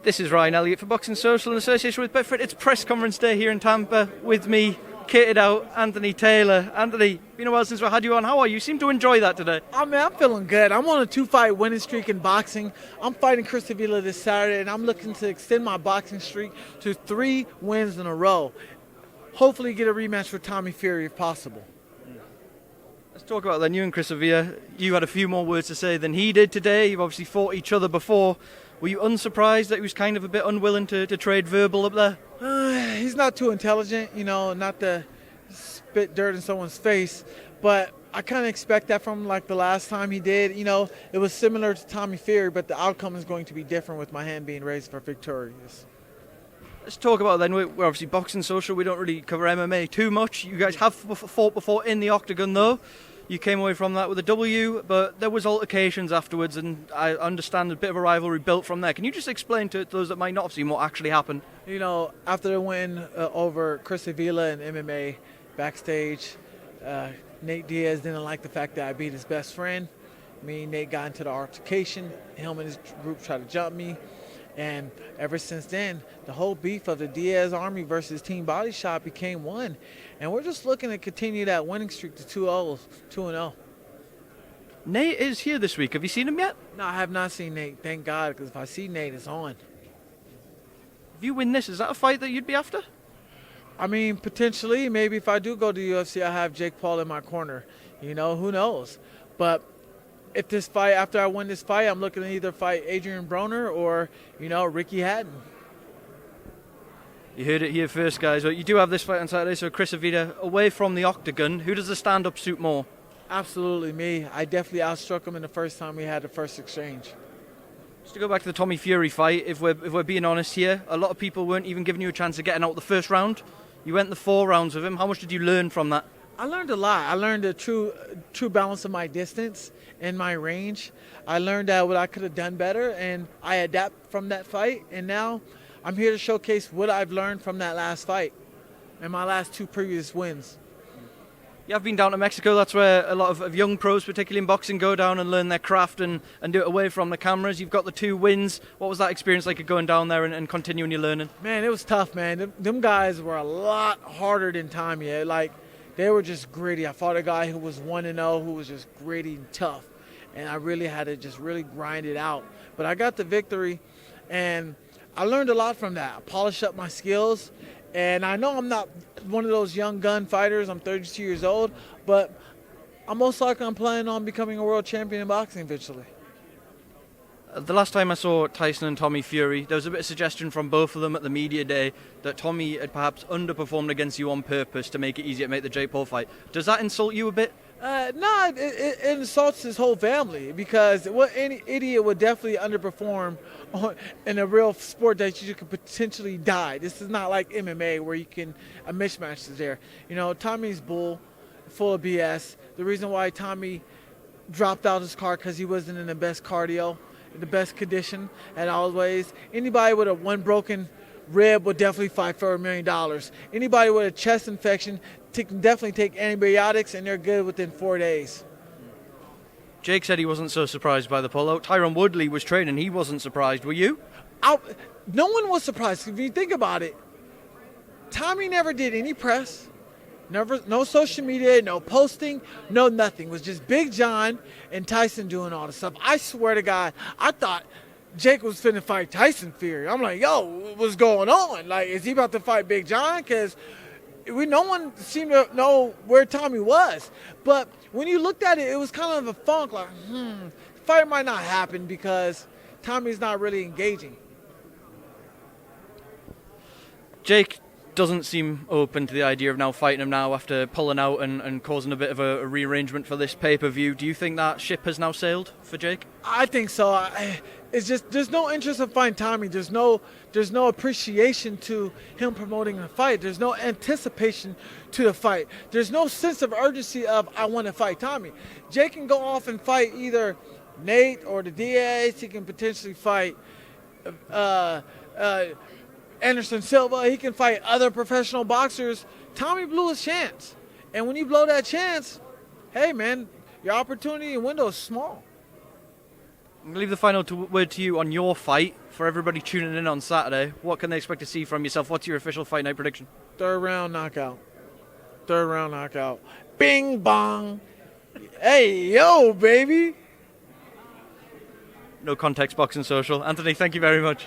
This is Ryan Elliott for Boxing Social in association with Bedford. It's press conference day here in Tampa with me, kitted out, Anthony Taylor. Anthony, been a while since we had you on. How are you? You seem to enjoy that today. I'm feeling good. I'm on a 2-fight winning streak in boxing. I'm fighting Chris Avila this Saturday, and I'm looking to extend my boxing streak to 3 wins in a row. Hopefully get a rematch with Tommy Fury if possible. Let's talk about then. You and Chris Avila, you had a few more words to say than he did today. You've obviously fought each other before. Were you unsurprised that he was kind of a bit unwilling to trade verbal up there? He's not too intelligent, not to spit dirt in someone's face, but I kind of expect that from like the last time he did. It was similar to Tommy Fury, but the outcome is going to be different with my hand being raised for victorious. Let's talk about then. We're obviously Boxing Social. We don't really cover MMA too much. You guys have fought before in the octagon though. You came away from that with a W, but there was altercations afterwards, and I understand a bit of a rivalry built from there. Can you just explain to those that might not have seen what actually happened? After the win over Chris Avila in MMA backstage, Nate Diaz didn't like the fact that I beat his best friend. Me and Nate got into the altercation. Him and his group tried to jump me. And ever since then, the whole beef of the Diaz Army versus Team Body Shop became one. And we're just looking to continue that winning streak to 2-0. Nate is here this week. Have you seen him yet? No, I have not seen Nate, thank God, because if I see Nate, it's on. If you win this, is that a fight that you'd be after? I mean, potentially. Maybe if I do go to the UFC, I have Jake Paul in my corner. Who knows? But if this fight, after I win this fight, I'm looking to either fight Adrian Broner or, Ricky Hatton. You heard it here first, guys. You do have this fight on Saturday, so Chris Avila away from the octagon. Who does the stand-up suit more? Absolutely me. I definitely outstruck him in the first time we had the first exchange. Just to go back to the Tommy Fury fight, if we're being honest here, a lot of people weren't even giving you a chance of getting out the first round. You went the 4 rounds with him. How much did you learn from that? I learned a lot. I learned the true balance of my distance and my range. I learned that what I could have done better, and I adapt from that fight. And now I'm here to showcase what I've learned from that last fight and my last 2 previous wins. You have been down to Mexico. That's where a lot of young pros, particularly in boxing, go down and learn their craft and do it away from the cameras. You've got the 2 wins. What was that experience like going down there and continuing your learning? Man, it was tough, man. Them guys were a lot harder than Tommy. They were just gritty. I fought a guy who was 1-0, who was just gritty and tough. And I really had to just really grind it out. But I got the victory, and I learned a lot from that. I polished up my skills, and I know I'm not one of those young gun fighters. I'm 32 years old, but I'm planning on becoming a world champion in boxing eventually. The last time I saw Tyson and Tommy Fury, there was a bit of suggestion from both of them at the media day that Tommy had perhaps underperformed against you on purpose to make it easier to make the Jake Paul fight. Does that insult you a bit? No, it insults his whole family, because any idiot would definitely underperform in a real sport that you could potentially die. This is not like MMA where a mismatch is there. Tommy's full of BS. The reason why Tommy dropped out his car because he wasn't in the best cardio, the best condition at always. Anybody with one broken rib would definitely fight for $1 million. Anybody with a chest infection can definitely take antibiotics, and they're good within 4 days. Jake said he wasn't so surprised by the pullout. Tyron Woodley was training. He wasn't surprised. Were you? No one was surprised. If you think about it, Tommy never did any press. No social media, no posting, no nothing. It was just Big John and Tyson doing all the stuff. I swear to God, I thought Jake was finna fight Tyson Fury. I'm like, yo, what's going on? Is he about to fight Big John? Because no one seemed to know where Tommy was. But when you looked at it, it was kind of a funk, the fight might not happen because Tommy's not really engaging. Jake doesn't seem open to the idea of now fighting him now after pulling out and causing a bit of a rearrangement for this pay-per-view. Do you think that ship has now sailed for Jake? I think so. It's just there's no interest in fighting Tommy. There's no appreciation to him promoting the fight. There's no anticipation to the fight. There's no sense of urgency of I want to fight Tommy. Jake can go off and fight either Nate or the Diaz. He can potentially fight Anderson Silva. He can fight other professional boxers. Tommy blew his chance. And when you blow that chance, hey, man, your opportunity and window is small. I'm going to leave the final word to you on your fight. For everybody tuning in on Saturday, what can they expect to see from yourself? What's your official fight night prediction? Third round knockout. Bing bong. Hey, yo, baby. No Context Boxing Social. Anthony, thank you very much.